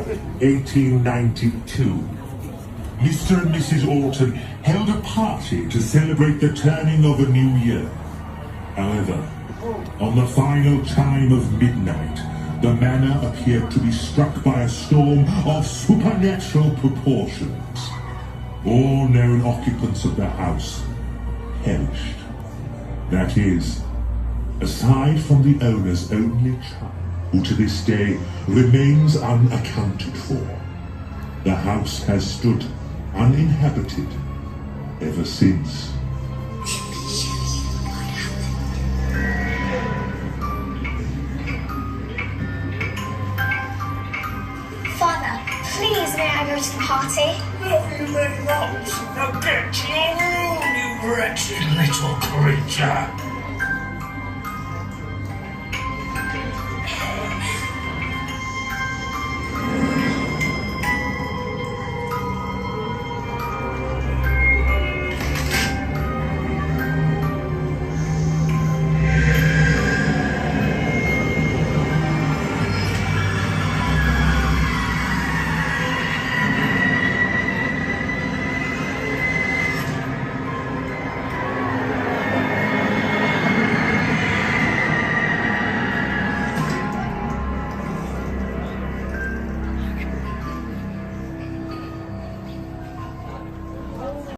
1892. Mr. and Mrs. Alton held a party to celebrate the turning of a new year. However, on the final chime of midnight, the manor appeared to be struck by a storm of supernatural proportions. All known occupants of the house perished. That is, aside from the owner's only child, who to this day remains unaccounted for. The house has stood uninhabited ever since. Father, please may I go to the party? No, you may not. Now get to your room, you wretched little creature.